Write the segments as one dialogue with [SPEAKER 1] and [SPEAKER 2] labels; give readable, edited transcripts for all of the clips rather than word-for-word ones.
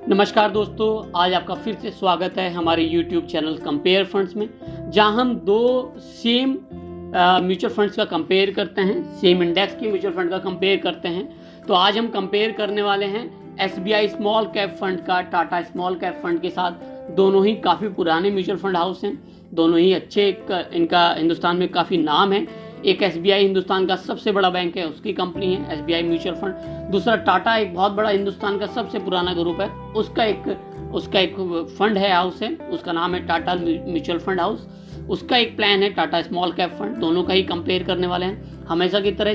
[SPEAKER 1] नमस्कार दोस्तों, आज आपका फिर से स्वागत है हमारे YouTube चैनल कंपेयर फंड्स में, जहां हम दो सेम म्यूचुअल फंड्स का कंपेयर करते हैं, सेम इंडेक्स के म्यूचुअल फंड का कंपेयर करते हैं। तो आज हम कंपेयर करने वाले हैं SBI स्मॉल कैप फंड का टाटा स्मॉल कैप फंड के साथ। दोनों ही काफ़ी पुराने म्यूचुअल फंड हाउस हैं, दोनों ही अच्छे, इनका हिंदुस्तान में काफ़ी नाम है। एक SBI हिंदुस्तान का सबसे बड़ा बैंक है, उसकी कंपनी है SBI म्यूचुअल फंड। दूसरा टाटा एक बहुत बड़ा हिंदुस्तान का सबसे पुराना ग्रुप है, उसका एक फंड है, हाउस है, उसका नाम है टाटा म्यूचुअल फंड हाउस। उसका एक प्लान है टाटा स्मॉल कैप फंड। दोनों का ही कंपेयर करने वाले हैं। हमेशा की तरह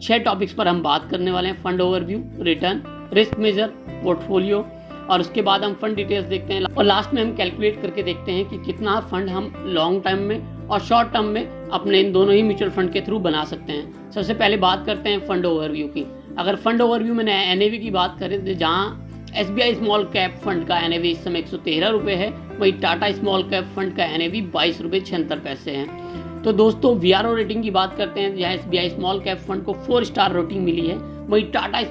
[SPEAKER 1] छह टॉपिक्स पर हम बात करने वाले हैं। Fund overview, return, risk measure, portfolio, और उसके बाद हम फंड डिटेल्स देखते हैं और लास्ट में हम कैलकुलेट करके देखते हैं कि कितना फंड हम लॉन्ग टर्म में और शॉर्ट टर्म में अपने इन दोनों ही म्यूचुअल फंड के थ्रू बना सकते हैं। सबसे पहले बात करते हैं फंड ओवरव्यू की। अगर फंड ओवरव्यू में NAV की बात करें तो जहाँ SBI स्मॉल कैप फंड का NAV इस समय 113 रुपये है, वही टाटा स्मॉल कैप फंड का NAV 22 रुपये 76 पैसे है। तो दोस्तों VRO रेटिंग की बात करते हैं, जहाँ SBI स्मॉल कैप फंड को 4 स्टार रेटिंग मिली है, वही टाटा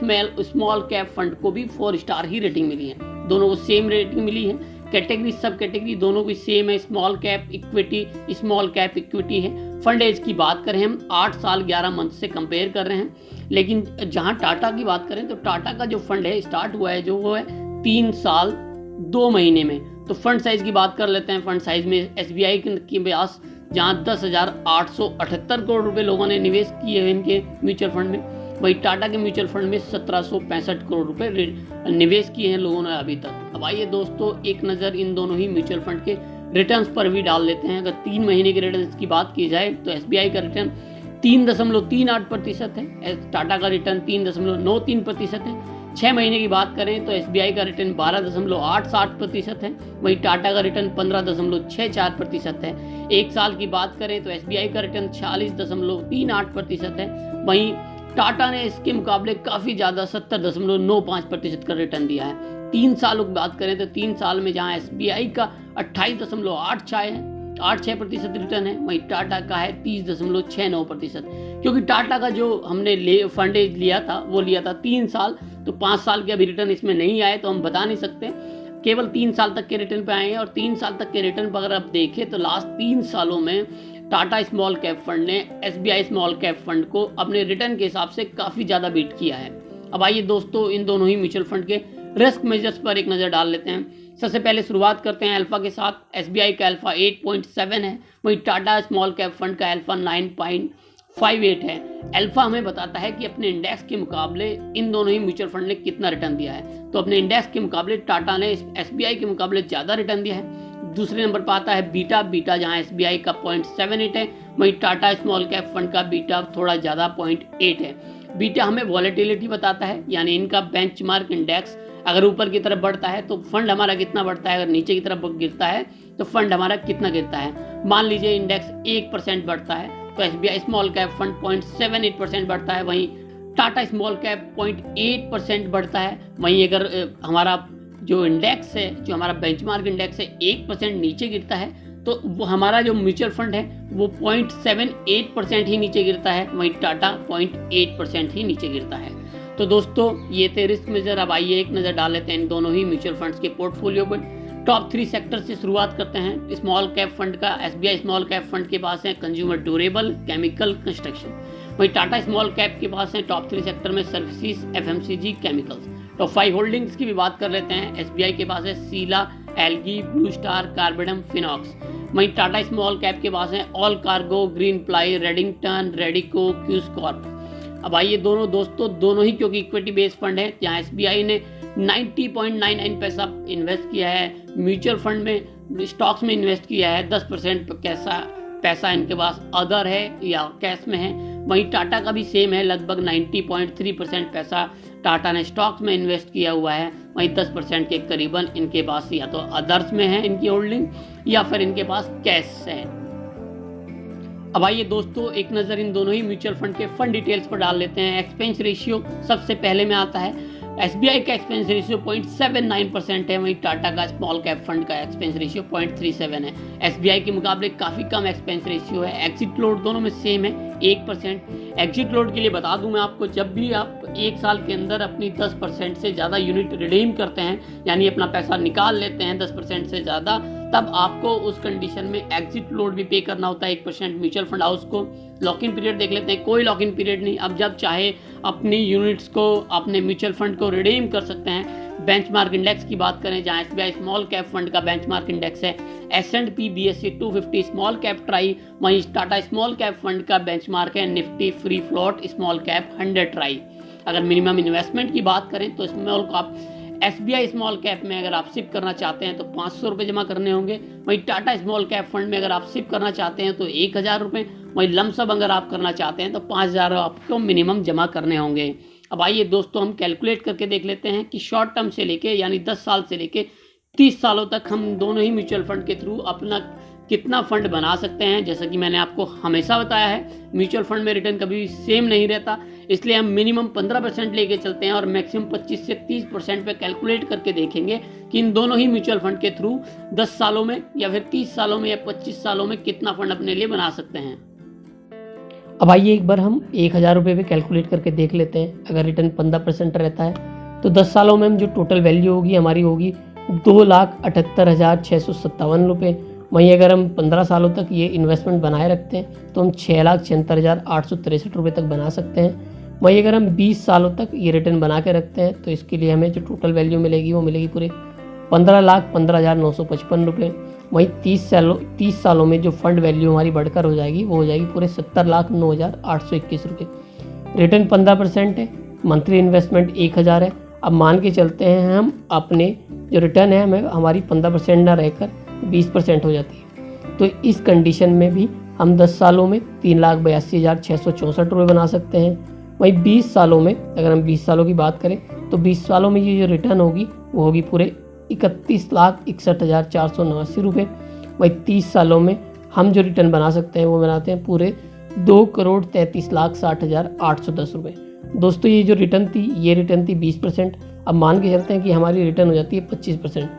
[SPEAKER 1] स्मॉल कैप फंड को भी 4 स्टार ही रेटिंग मिली है। दोनों को सेम रेटिंग मिली है। कैटेगरी सब कैटेगरी दोनों की सेम है। Small cap equity, small cap equity है। फंड एज की बात करें हम 8 साल 11 मंथ से कंपेयर कर रहे हैं। लेकिन जहां टाटा की बात करें तो टाटा का जो फंड है स्टार्ट हुआ है जो वो है 3 साल 2 महीने में। तो फंड साइज की बात कर लेते हैं। फंड साइज में SBI के पास जहाँ 10,878 करोड़ रुपए लोगों ने निवेश किए हैं इनके म्यूचुअल फंड में, वही टाटा के म्यूचुअल फंड में 1765 करोड़ रुपए निवेश किए हैं लोगों ने अभी तक। अब आइए दोस्तों एक नज़र इन दोनों ही म्यूचुअल फंड के रिटर्न्स पर भी डाल लेते हैं। अगर 3 महीने के रिटर्न्स की बात की जाए तो SBI का रिटर्न 3.38% है, टाटा का रिटर्न 3.93% है। 6 महीने की बात करें तो SBI का रिटर्न 12.87% है, वही टाटा का रिटर्न 15.64% है। 1 साल की बात करें तो SBI का रिटर्न 46.38% है, वहीं टाटा ने इसके मुकाबले काफ़ी ज़्यादा 70.95% का रिटर्न दिया है। 3 सालों की बात करें तो 3 साल में जहां SBI का 28.86% रिटर्न है, वहीं टाटा का है 30.69%। क्योंकि टाटा का जो हमने फंडेज लिया था वो लिया था 3 साल, तो 5 साल के अभी रिटर्न इसमें नहीं आए, तो हम बता नहीं सकते। केवल 3 साल तक के रिटर्न पे आए हैं। और 3 साल तक के रिटर्न पर अगर आप देखें तो लास्ट 3 सालों में टाटा स्मॉल कैप फंड ने SBI स्मॉल कैप फंड को अपने रिटर्न के हिसाब से काफ़ी ज़्यादा बीट किया है। अब आइए दोस्तों इन दोनों ही म्यूचुअल फंड के रिस्क मेजर्स पर एक नज़र डाल लेते हैं। सबसे पहले शुरुआत करते हैं अल्फा के साथ। SBI का अल्फा 8.7 है, वहीं टाटा स्मॉल कैप फंड का अल्फा 9.58 है। अल्फा हमें बताता है कि अपने इंडेक्स के मुकाबले इन दोनों ही म्यूचुअल फंड ने कितना रिटर्न दिया है। तो अपने इंडेक्स के मुकाबले टाटा ने SBI के मुकाबले ज़्यादा रिटर्न दिया है। दूसरे नंबर पर आता है बीटा जहां SBI का 0.78 है, वहीं टाटा स्मॉल कैप फंड का बीटा थोड़ा ज़्यादा 0.8 है। बीटा हमें वॉलेटिलिटी बताता है, यानी इनका बेंचमार्क इंडेक्स अगर ऊपर की तरफ बढ़ता है तो फंड हमारा कितना बढ़ता है, अगर नीचे की तरफ गिरता है तो फंड हमारा कितना गिरता है। मान लीजिए इंडेक्स 1% बढ़ता है तो SBI स्मॉल कैप फंड 0.78% बढ़ता है, वहीं टाटा स्मॉल कैप 0.8% बढ़ता है। वहीं अगर हमारा जो इंडेक्स है, जो हमारा बेंचमार्क इंडेक्स है 1% नीचे गिरता है तो वो हमारा जो म्यूचुअल फंड है वो 0.78% ही नीचे गिरता है, वहीं टाटा 0.8% ही नीचे गिरता है। तो दोस्तों ये थे रिस्क मेजर। अब आइए एक नज़र डाल लेते हैं इन दोनों ही म्यूचुअल फंड्स के पोर्टफोलियो पर। टॉप 3 सेक्टर से शुरुआत करते हैं। स्मॉल कैप फंड का SBI स्मॉल कैप फंड के पास है कंज्यूमर ड्यूरेबल, केमिकल, कंस्ट्रक्शन, वहीं टाटा स्मॉल कैप के पास है टॉप 3 सेक्टर में services, FMCG, chemicals. Top 5 holdings की भी बात कर लेते हैं। SBI के पास है सीला, एल्गी, ब्लू स्टार, कार्बेडम, फिनॉक्स, वहीं टाटा स्मॉल कैप के पास है All Cargo, Green Ply, Redington, Radico, Quess Corp. अब आइए दोनों ही क्योंकि इक्विटी बेस्ड फंड है, जहाँ SBI ने 90.99 पैसा इन्वेस्ट किया है, म्यूचुअल फंड में स्टॉक्स में इन्वेस्ट किया है 10% पैसा इनके पास अदर है या कैश में है। वहीं टाटा का भी सेम है, लगभग 90.3% पैसा टाटा ने स्टॉक्स में इन्वेस्ट किया हुआ है, वहीं 10% के करीबन इनके पास या तो अदर्स में है इनकी होल्डिंग या फिर इनके पास कैश है। अब आइए दोस्तों एक नज़र इन दोनों ही म्यूचुअल फंड के फंड डिटेल्स पर डाल लेते हैं। एक्सपेंस रेशियो सबसे पहले में आता है। SBI का एक्सपेंस रेशियो 0.79% है, वहीं टाटा का स्मॉल कैप फंड का एक्सपेंस रेशियो 0.37 है। SBI के मुकाबले काफ़ी कम एक्सपेंस रेशियो है। एग्जिट लोड दोनों में सेम है, 1%। एग्जिट लोड के लिए बता दूं मैं आपको, जब भी आप 1 साल के अंदर अपनी 10% से ज़्यादा यूनिट रिडीम करते हैं, यानी अपना पैसा निकाल लेते हैं 10% से ज़्यादा, तब आपको उस कंडीशन में एग्जिट लोड भी पे करना होता है 1%। म्यूचुअल फंड हाउस को लॉक इन पीरियड देख लेते हैं, कोई लॉक इन पीरियड नहीं, अब जब चाहे अपनी यूनिट्स को, अपने म्यूचुअल फंड को रिडीम कर सकते हैं। बेंचमार्क इंडेक्स की बात करें, जहां एसबीआई स्मॉल कैप फंड का बेंचमार्क इंडेक्स है S&P BSE 250 small cap try, वहीं टाटा स्मॉल कैप फंड का बेंचमार्क है Nifty free float small cap 100 try. अगर मिनिमम इन्वेस्टमेंट की बात करें तो small cap SBI small cap में अगर आप सिप करना चाहते हैं तो 500 रुपये जमा करने होंगे। वहीं टाटा स्मॉल कैप फंड में अगर आप सिप करना चाहते हैं तो 1000 रुपये। वहीं लमसम अगर आप करना चाहते हैं तो 5000 आपको मिनिमम जमा करने होंगे। अब आइए दोस्तों हम कैलकुलेट करके देख लेते हैं कि शॉर्ट टर्म से लेके यानी 10 साल से लेके 30 सालों तक हम दोनों ही म्यूचुअल फंड के थ्रू अपना कितना फंड बना सकते हैं। जैसा कि मैंने आपको हमेशा बताया है, म्यूचुअल फंड में रिटर्न कभी भी सेम नहीं रहता, इसलिए हम मिनिमम 15% लेके चलते हैं और मैक्सिमम 25 से 30% पे कैलकुलेट करके देखेंगे कि इन दोनों ही म्यूचुअल फंड के थ्रू 10 सालों में या फिर 30 सालों में या 25 सालों में कितना फंड अपने लिए बना सकते हैं।
[SPEAKER 2] अब आइए एक बार हम 1000 रुपये पे कैलकुलेट करके देख लेते हैं। अगर रिटर्न 15% रहता है तो 10 सालों में हम जो टोटल वैल्यू होगी हमारी होगी 2,78,657 रुपये। वहीं अगर हम 15 सालों तक ये इन्वेस्टमेंट बनाए रखते हैं तो हम 6,76,863 रुपये तक बना सकते हैं। वहीं अगर हम 20 सालों तक ये रिटर्न बना के रखते हैं तो इसके लिए हमें जो टोटल वैल्यू मिलेगी वो मिलेगी पूरे 15,15,955 रुपये। वहीं 30 सालों में जो फंड वैल्यू हमारी बढ़कर हो जाएगी वो हो जाएगी पूरे 70,09,821 रुपये। रिटर्न 15% है, मंथली इन्वेस्टमेंट 1000 है। अब मान के चलते हैं हम अपने जो रिटर्न है हमें हमारी 15% ना रहकर 20% हो जाती है, तो इस कंडीशन में भी हम 10 सालों में 3,82,664 रुपये बना सकते हैं। वहीं 20 सालों में अगर हम 20 सालों की बात करें तो 20 सालों में ये जो रिटर्न होगी वो होगी पूरे 31,61,489 रुपये। वहीं 30 सालों में हम जो रिटर्न बना सकते हैं वो बनाते हैं पूरे 2,33,60,810 रुपये। दोस्तों ये जो रिटर्न थी 20%। अब मान के चलते हैं कि हमारी रिटर्न हो जाती है 25%,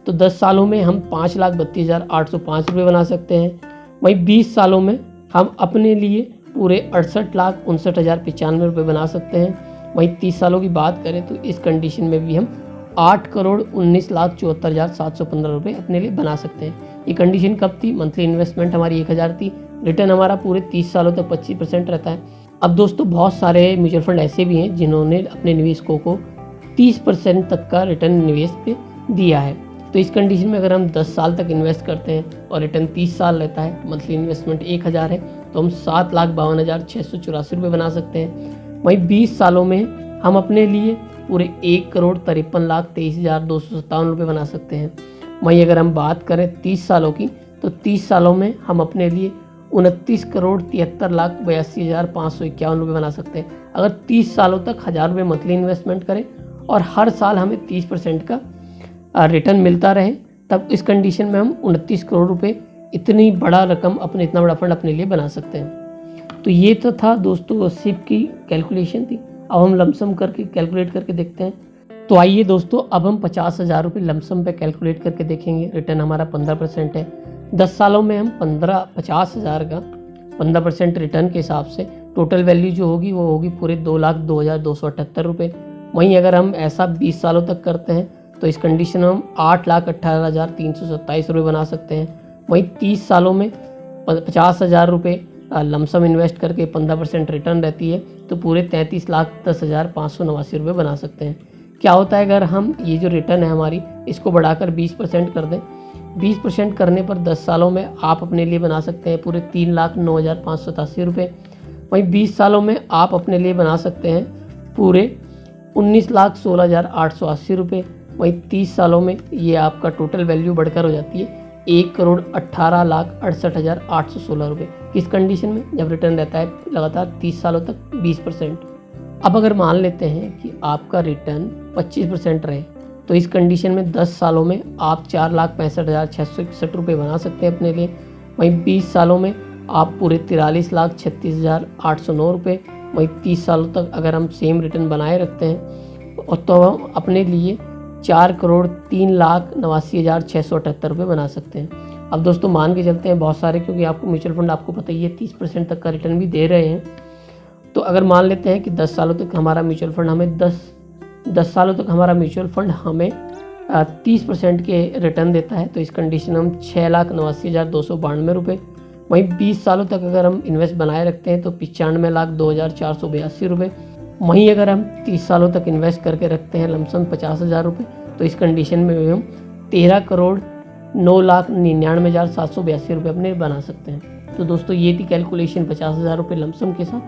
[SPEAKER 2] तो 10 सालों में हम 5,32,805 रुपये बना सकते हैं। वहीं 20 सालों में हम अपने लिए पूरे 68,59,095 रुपये बना सकते हैं। वहीं 30 सालों की बात करें तो इस कंडीशन में भी हम 8,19,74,715 रुपये अपने लिए बना सकते हैं। ये कंडीशन कब थी? मंथली इन्वेस्टमेंट हमारी 1000 थी, रिटर्न हमारा पूरे 30 सालों तक 25% रहता है। अब दोस्तों बहुत सारे म्यूचुअल फंड ऐसे भी हैं जिन्होंने अपने निवेशकों को 30% तक का रिटर्न निवेश पे दिया है। तो इस कंडीशन में अगर हम 10 साल तक इन्वेस्ट करते हैं और रिटर्न 30 साल रहता है, मंथली इन्वेस्टमेंट 1000 है, तो हम 7,52,684 रुपये बना सकते हैं। वहीं 20 सालों में हम अपने लिए पूरे 1,53,23,257 रुपये बना सकते हैं। वहीं अगर हम बात करें 30 सालों की तो 30 सालों में हम अपने लिए 29,73,82,551 रुपये बना सकते हैं। अगर 30 सालों तक 1000 रुपये मंथली इन्वेस्टमेंट करें और हर साल हमें 30% का रिटर्न मिलता रहे, तब इस कंडीशन में हम 29 करोड़ रुपए इतनी बड़ा रकम इतना बड़ा फंड अपने लिए बना सकते हैं। तो ये तो था दोस्तों सिप की कैलकुलेशन थी। अब हम लमसम करके कैलकुलेट करके देखते हैं। तो आइए दोस्तों अब हम 50,000 रुपये लमसम पे कैलकुलेट करके देखेंगे। रिटर्न हमारा 15% है। 10 सालों में हम 50,000 का 15% रिटर्न के हिसाब से टोटल वैल्यू जो होगी वो होगी पूरे 2,02,278 रुपये। वहीं अगर हम ऐसा 20 सालों तक करते हैं तो इस कंडीशन में हम 8,18,327 रुपये बना सकते हैं। वहीं 30 सालों में 50,000 रुपये लमसम इन्वेस्ट करके 15% रिटर्न रहती है, तो पूरे 33,10,589 रुपये बना सकते हैं। क्या होता है अगर हम ये जो रिटर्न है हमारी इसको बढ़ाकर 20% कर दें? 20% करने पर 10 सालों में आप अपने लिए बना सकते हैं पूरे 3,09,587 रुपये। वहीं 20 सालों में आप अपने लिए बना सकते हैं पूरे 19,16,880 रुपये। वहीं 30 सालों में ये आपका टोटल वैल्यू बढ़कर हो जाती है 1,18,68,816 रुपये। किस कंडीशन में? जब रिटर्न रहता है लगातार 30 सालों तक 20%। अब अगर मान लेते हैं कि आपका रिटर्न 25% रहे, तो इस कंडीशन में 10 सालों में आप 4,65,661 रुपये बना सकते हैं अपने लिए। वहीं 20 सालों में आप पूरे 43,36,809 रुपये। वहीं 30 सालों तक अगर हम सेम रिटर्न बनाए रखते हैं तो हम अपने लिए 4,03,89,678 रुपये बना सकते हैं। अब दोस्तों मान के चलते हैं बहुत सारे, क्योंकि आपको म्यूचुअल फंड आपको पता ही है 30% तक का रिटर्न भी दे रहे हैं। तो अगर मान लेते हैं कि 10 सालों तक हमारा म्यूचुअल फंड हमें 10 सालों तक हमारा म्यूचुअल फंड हमें 30% के रिटर्न देता है, तो इस कंडीशन में हम 6,89,292 रुपये। वहीं 20 सालों तक अगर हम इन्वेस्ट बनाए रखते हैं तो 95,02,482 रुपये। वहीं अगर हम 30 सालों तक इन्वेस्ट करके रखते हैं लमसम 50,000 रुपये, तो इस कंडीशन में भी हम 13,09,99,782 रुपये अपने बना सकते हैं। तो दोस्तों ये थी कैलकुलेशन 50,000 रुपये लमसम के साथ।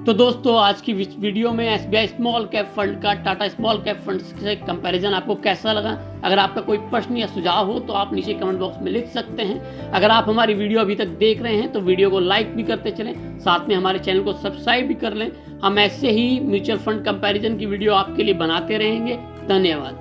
[SPEAKER 1] तो दोस्तों आज की वीडियो में SBI स्मॉल कैप फंड का टाटा स्मॉल कैप फंड से कंपैरिजन आपको कैसा लगा? अगर आपका कोई प्रश्न या सुझाव हो तो आप नीचे कमेंट बॉक्स में लिख सकते हैं। अगर आप हमारी वीडियो अभी तक देख रहे हैं तो वीडियो को लाइक भी करते चलें, साथ में हमारे चैनल को सब्सक्राइब भी कर लें। हम ऐसे ही म्यूचुअल फंड कंपैरिजन की वीडियो आपके लिए बनाते रहेंगे। धन्यवाद।